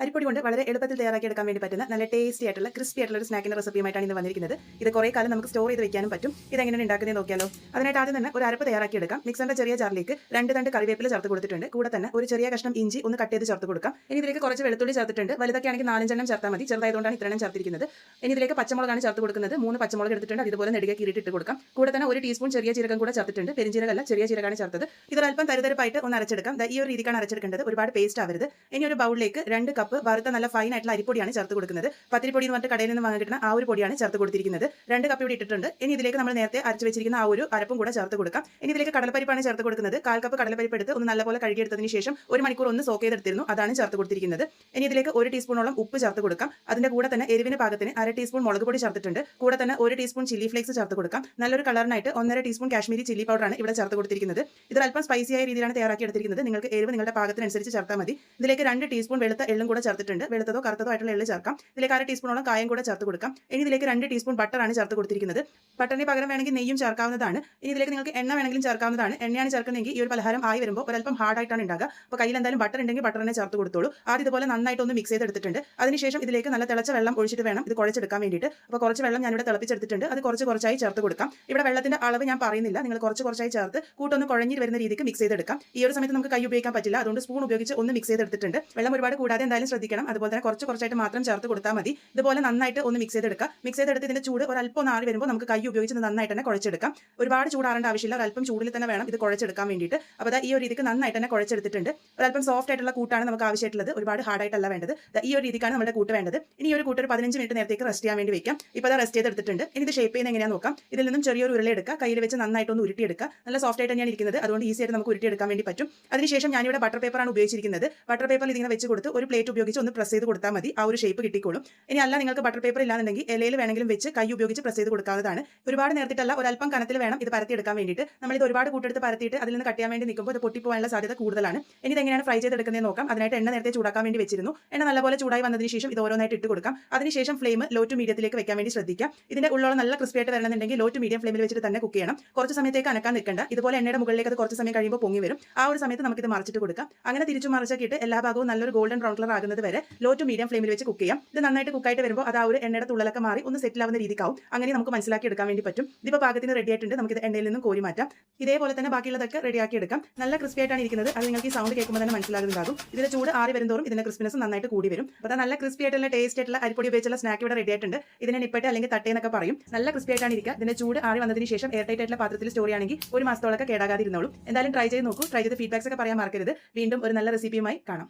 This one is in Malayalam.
അരിപ്പൊടി കൊണ്ട് വളരെ എളുപ്പത്തിൽ തയ്യാറാക്കിയെടുക്കാൻ വേണ്ടി പറ്റുന്ന നല്ല ടേസ്റ്റി ആയിട്ടുള്ള ക്രിസ്പി ആയിട്ടുള്ള ഒരു സ്നാക്കിന്റെ റെസിപ്പിയുമായിട്ടാണ് ഇന്ന് വന്നിരിക്കുന്നത്. ഇത് കുറേ കാലം നമുക്ക് സ്റ്റോർ ചെയ്ത് വെക്കാനും പറ്റും. ഇത് എങ്ങനെയാണ് ഉണ്ടാക്കുന്നത് നോക്കിയാലോ. അതിനായിട്ട് ആദ്യം തന്നെ ഒരു അരപ്പ് തയ്യാറാക്കിയെടുക്കാം. മിക്സറിന്റെ ചെറിയ ജാറിലേക്ക് 2 തണ്ട് കറിവേപ്പില ചേർത്ത് കൊടുത്തിട്ടുണ്ട്. കൂടെ തന്നെ ഒരു ചെറിയ കഷ്ണം ഇഞ്ചി ഒന്ന് കട്ട് ചെയ്ത് ചേർത്ത് കൊടുക്കാം. ഇനി ഇതിലേക്ക് കുറച്ച് വെളുത്തുള്ളി ചേർത്തിട്ടുണ്ട്. വലുതൊക്കെ ആണെങ്കിൽ 4-5 എണ്ണം ചേർത്താൽ മതി. ചെറുതായതുകൊണ്ടാണ് ഇത്രയും ചേർത്തിരിക്കുന്നത്. ഇനി ഇതിലേക്ക് പച്ചമുളകാണ് ചേർത്ത് കൊടുക്കുന്നത്. 3 പച്ചമുളക് എടുത്തിട്ടുണ്ട്. അതുപോലെ നെടുകെ കീറിയിട്ട് കൊടുക്കാം. കൂടെ തന്നെ 1 ടീസ്പൂൺ ചെറിയ ജീരകം കൂടെ ചേർത്തിട്ടുണ്ട്. പെരിഞ്ജീരകമല്ല, ചെറിയ ജീരകമാണ് ചേർത്തത്. ഇതൊരൽപ്പം തരിതരിപ്പായിട്ട് ഒന്ന് അരച്ചെടുക്കാം. ഈ ഒരു രീതിക്കാണ് അരച്ചെടുക്കേണ്ടത്. ഒരുപാട് പേസ്റ്റ് ആവരുത്. ഇനി ഒരു ബൗളിലേക്ക് 2 കപ്പ് വറുത്ത നല്ല ഫൈൻ ആയിട്ടുള്ള അരിപ്പൊടിയാണ് ചേർത്ത് കൊടുക്കുന്നത്. പത്തിരിപ്പൊടി എന്ന് പറഞ്ഞിട്ട് കടയിൽ നിന്ന് വാങ്ങി കിട്ടുന്ന ആ ഒരു പൊടിയാണ് ചേർത്ത് കൊടുത്തിരിക്കുന്നത്. 2 കപ്പ് ഇവിടെ ഇട്ടിട്ടുണ്ട്. ഇനി ഇതിലേക്ക് നമ്മൾ നേരത്തെ അരച്ച് വെച്ചിരിക്കുന്ന ആ ഒരു അരപ്പും കൂടെ ചേർത്ത് കൊടുക്കാം. ഇനി ഇതിലേക്ക് കടലപ്പരിപ്പാണ് ചേർത്ത് കൊടുക്കുന്നത്. 1/4 കപ്പ് കടലപ്പരിപ്പ് എടുത്ത് ഒന്ന് നല്ലപോലെ കഴുകിയെടുത്തതിന് ശേഷം 1 മണിക്കൂർ ഒന്ന് സോക്ക് ചെയ്തെടുത്തിരുന്നു. അതാണ് ചേർത്ത് കൊടുത്തിരിക്കുന്നത്. ഇനി ഇതിലേക്ക് 1 ടീസ്പൂണോളം ഉപ്പ് ചേർത്ത് കൊടുക്കാം. അതിന്റെ കൂടെ തന്നെ എരിവിന് പാകത്തിന് 1/2 ടീസ്പൂൺ മുളക് പൊടി ചേർത്തിട്ടുണ്ട്. കൂടെ തന്നെ 1 ടീസ്പൂൺ ചില്ലി ഫ്ലേക്സ് ചേർത്ത് കൊടുക്കാം. നല്ലൊരു കളറിനായിട്ട് 1/2 ടീസ്പൂൺ കാശ്മീരി ചില്ലി പൗഡറാണ് ഇവിടെ ചേർത്ത് കൊടുത്തിരിക്കുന്നത്. ഇത് അല്പം സ്പൈസിയായ രീതിയിലാണ് തയ്യാറാക്കി എടുത്തിരിക്കുന്നത്. നിങ്ങൾക്ക് എരിവ് നിങ്ങളുടെ പാകത്തിനനുസരിച്ച് ചേർത്താൽ മതി. ഇതിലേക്ക് 2 ടീസ്പൂൺ വെളുത്ത എള്ളും കൂടെ ചേർത്തിട്ടുണ്ട്. വെളുത്തതോ കറുത്തതോ ആയിട്ടുള്ള എള്ള് ചേർക്കാം. ഇതിലേക്ക് 1/2 ടീസ്പൂണോളം കായം കൂടെ ചേർത്ത് കൊടുക്കാം. ഇനി ഇതിലേക്ക് 2 ടീസ്പൂൺ ബട്ടറാണ് ചേർത്ത് കൊടുത്തിരിക്കുന്നത്. ബട്ടറിന് പകരം വേണമെങ്കിൽ നെയ്യും ചേർക്കാവുന്നതാണ്. ഇനി ഇതിലേക്ക് നിങ്ങൾക്ക് എണ്ണ വേണമെങ്കിലും ചേർക്കാവുന്നതാണ്. എണ്ണയാണ് ചേർക്കുന്നതെങ്കിൽ ഈ ഒരു പലഹാരം ആയി വരുമ്പോൾ ഒരല്പം ഹാർഡായിട്ടാണ് ഉണ്ടാകുക. അപ്പോൾ കയ്യിൽ എന്തായാലും ബട്ടർ ഉണ്ടെങ്കിൽ ബട്ടറിനെ ചേർത്ത് കൊടുത്തോളൂ. ആദ്യം ഇതുപോലെ നന്നായിട്ട് ഒന്ന് മിക്സ് ചെയ്തെടുത്തിട്ടുണ്ട്. അതിനുശേഷം ഇതിലേക്ക് നല്ല തിളച്ച വെള്ളം ഒഴിച്ചിട്ട് വേണം ഇത് കുഴച്ചെടുക്കാൻ വേണ്ടിയിട്ട്. അപ്പോൾ കുറച്ച് വെള്ളം ഞാനിവിടെ തിളപ്പിച്ചെടുത്തിട്ടുണ്ട്. അത് കുറച്ചായി ചേർത്ത് കൊടുക്കാം. ഇവിടെ വെള്ളത്തിന്റെ അളവ് ഞാൻ പറയുന്നില്ല. നിങ്ങൾ കുറച്ചായി ചേർത്ത് കൂട്ടൊന്ന് കുഴഞ്ഞിട്ട് വരുന്ന രീതിക്ക് മിക്സ് ചെയ്തെടുക്കാം. ഈ ഒരു സമയത്ത് നമുക്ക് കൈ ഉപയോഗിക്കാൻ പറ്റില്ല. അതുകൊണ്ട് സ്പൂൺ ഉപയോഗിച്ച് ഒന്ന് മിക്സ് ചെയ്തെടുത്തിട്ടുണ്ട്. വെള്ളം ഒരുപാട് കൂടാതെ എന്തായാലും ശ്രദ്ധിക്കണം. അതുപോലെ തന്നെ കുറച്ചായിട്ട് മാത്രം ചേർത്ത് കൊടുത്താൽ മതി. ഇതുപോലെ നന്നായിട്ട് ഒന്ന് മിക്സ് ചെയ്തെടുക്കാം. മിക്സ് ചെയ്തെടുത്ത് ഇതിന്റെ ചൂട് ഒരല്പം ആറി വരുമ്പോൾ നമുക്ക് കൈ ഉപയോഗിച്ച് നന്നായിട്ട് തന്നെ കുഴച്ചെടുക്കാം. ഒരുപാട് ചൂടാറേണ്ട ആവശ്യമില്ല. ഒരല്പം ചൂടിൽ തന്നെ വേണം ഇത് കുഴച്ചെടുക്കാൻ വേണ്ടിയിട്ട്. അപ്പോൾ ഈ ഒരു രീതിക്ക് നന്നായിട്ട് തന്നെ കുഴച്ചെടുത്തിട്ടുണ്ട്. ഒരല്പം സോഫ്റ്റ് ആയിട്ടുള്ള കൂട്ടാണ് നമുക്ക് ആവശ്യമായിട്ടുള്ളത്. ഒരുപാട് ഹാർഡായിട്ടല്ല വേണ്ടത്. ഈ ഒരു രീതിക്കാണ് നമ്മുടെ കൂട്ട് വേണ്ടത്. ഇനി ഈ ഒരു കൂട്ട് ഒരു 15 മിനിറ്റ് നേരത്തേക്ക് റെസ്റ്റ് ചെയ്യാൻ വേണ്ടി വെക്കാം. ഇപ്പോൾ അത് റെസ്റ്റ് ചെയ്തെടുത്തിട്ടുണ്ട്. ഇനി ഇത് ഷേപ്പ് ചെയ്യുന്നത് എങ്ങനെയാണെന്ന് നോക്കാം. ഇതിൽ നിന്നും ചെറിയൊരു ഉരുള എടുക്കുക. കയ്യിൽ വെച്ച് നന്നായിട്ടൊന്ന് ഉരുട്ടിയെടുക്കുക. നല്ല സോഫ്റ്റ് ആയിട്ട് തന്നെയാണ് ഇരിക്കുന്നത്. അതുകൊണ്ട് ഈസി ആയിട്ട് നമുക്ക് ഉരുട്ടിയെടുക്കാൻ വേണ്ടി പറ്റും. അതിനുശേഷം ഞാനിവിടെ ബട്ടർ പേപ്പറാണ് ഉപയോഗിച്ചിരിക്കുന്നത്. ബട്ടർ പേപ്പറിൽ ഇതിങ്ങനെ വെച്ച് കൊടുത്ത് ഒരു പ്ലേറ്റ് ഉപയോഗിച്ച് ഒന്ന് പ്രസ് ചെയ്ത് കൊടുത്താൽ മതി. ആ ഒരു ഷേപ്പ് കിട്ടിക്കോളും. ഇനി അല്ല നിങ്ങൾക്ക് ബട്ടർ പേപ്പർ ഇല്ലാന്നുണ്ടെങ്കിൽ ഇലയിൽ വേണമെങ്കിലും വെച്ച് കൈ ഉപയോഗിച്ച് പ്രസ് ചെയ്ത് കൊടുക്കാവുന്നതാണ്. ഒരുപാട് നേരത്തിട്ടല്ല, ഒരല്പം കനത്തിൽ വേണം ഇത് പരത്തിയെടുക്കാൻ വേണ്ടിയിട്ട്. നമ്മൾ ഇത് ഒരുപാട് കൂട്ടെടുത്ത് പരത്തിയിട്ട് അതിൽ നിന്ന് കട്ട് ചെയ്യാൻ വേണ്ടി നിൽക്കുമ്പോൾ ഇത് പൊട്ടിപ്പോകാനുള്ള സാധ്യത കൂടുതലാണ്. ഇനി ഇതെങ്ങനെയാണ് ഫ്രൈ ചെയ്തെടുക്കുന്നത് നോക്കാം. അതിനായിട്ട് എണ്ണ നേരത്തെ ചൂടാക്കാൻ വേണ്ടി വെച്ചിരുന്നു. എണ്ണ നല്ലപോലെ ചൂടായി വന്നതിന് ശേഷം ഇത് ഓരോന്നായിട്ട് ഇട്ട് കൊടുക്കാം. അതിനുശേഷം ഫ്ലെയിം ലോ ടു മീഡിയത്തിലേക്ക് വെക്കാൻ വേണ്ടി ശ്രദ്ധിക്കാം. ഇതിന്റെ ഉള്ളോളം നല്ല ക്രിസ്പി ആയിട്ട് വരണമെന്നുണ്ടെങ്കിൽ ലോ ടു മീഡിയം ഫ്ലെയിമിൽ വെച്ചിട്ട് തന്നെ കുക്ക് ചെയ്യണം. കുറച്ച് സമയത്തേക്ക് അനക്കാൻ നിൽക്കണ്ട. ഇതുപോലെ എണ്ണയുടെ മുകളിലേക്ക് അത് കുറച്ച് സമയം കഴിയുമ്പോൾ പൊങ്ങി വരും. ആ ഒരു സമയത്ത് നമുക്ക് ഇത് മറിച്ചിട്ട് കൊടുക്കാം. അങ്ങനെ തിരിച്ചു മറിച്ചിട്ട് എല്ലാ ഭാഗവും നല്ലൊരു ഗോൾഡൻ ബ്രൗൺ കളർ ആകുന്നത് വരെ ലോ ടു മീഡിയം ഫ്ലെയിമിൽ വെച്ച് കുക്ക് ചെയ്യാം. ഇത് നന്നായിട്ട് കുക്കായിട്ട് വരുമ്പോൾ അത് ആ ഒരു എണ്ണയുടെ തുള്ളലൊക്കെ മാറി ഒന്ന് സെറ്റിൽ ആവുന്ന രീതിക്കാവും. അങ്ങനെ നമുക്ക് മനസ്സിലാക്കി എടുക്കാൻ വേണ്ടി പറ്റും. ഇതിപ്പോൾ പാകത്തിന് റെഡി ആയിട്ടുണ്ട്. നമുക്ക് ഇത് എണ്ണയിൽ നിന്നും കോരി മാറ്റാം. ഇതേപോലെ തന്നെ ബാക്കിയുള്ളതൊക്കെ റെഡിയാക്കി എടുക്കാം. നല്ല ക്രിസ്പി ആയിട്ടാണ് ഇരിക്കുന്നത്. അത് നിങ്ങൾക്ക് ഈ സൗണ്ട് കേൾക്കുമ്പോൾ തന്നെ മനസ്സിലാകുന്നുണ്ടാകും. ഇതിന്റെ ചൂട് ആറി വരുന്നതോറും ഇതിന്റെ ക്രിസ്പിനെസ് നന്നായിട്ട് കൂടി വരും. അപ്പോൾ നല്ല ക്രിസ്പി ആയിട്ടുള്ള ടേസ്റ്റ് ആയിട്ടുള്ള അരിപ്പൊടി ഉപയോഗിച്ചുള്ള സ്നാക്ക് ഇവിടെ റെഡി ആയിട്ടുണ്ട്. ഇതിനെ നിപ്പട്ടെ അല്ലെങ്കിൽ തട്ടേ എന്നൊക്കെ പറയും. നല്ല ക്രിസ്പി ആയിട്ടാണ് ഇരിക്കുക. ഇതിന്റെ ചൂട് ആറി വന്നതിന് ശേഷം എയർ ടൈറ്റ് ആയിട്ടുള്ള പാത്രത്തിൽ സ്റ്റോർ ചെയ്യുകയാണെങ്കിൽ 1 മാസത്തോളൊക്കെ കേടാകാതിരുന്നോളും. എന്തായാലും ട്രൈ ചെയ്ത് നോക്കൂ. ട്രൈ ചെയ്ത് ഫീഡ്ബാക്സ് ഒക്കെ പറയാൻ മറക്കരുത്. വീണ്ടും ഒരു നല്ല റെസിപ്പിയുമായി കാണാം.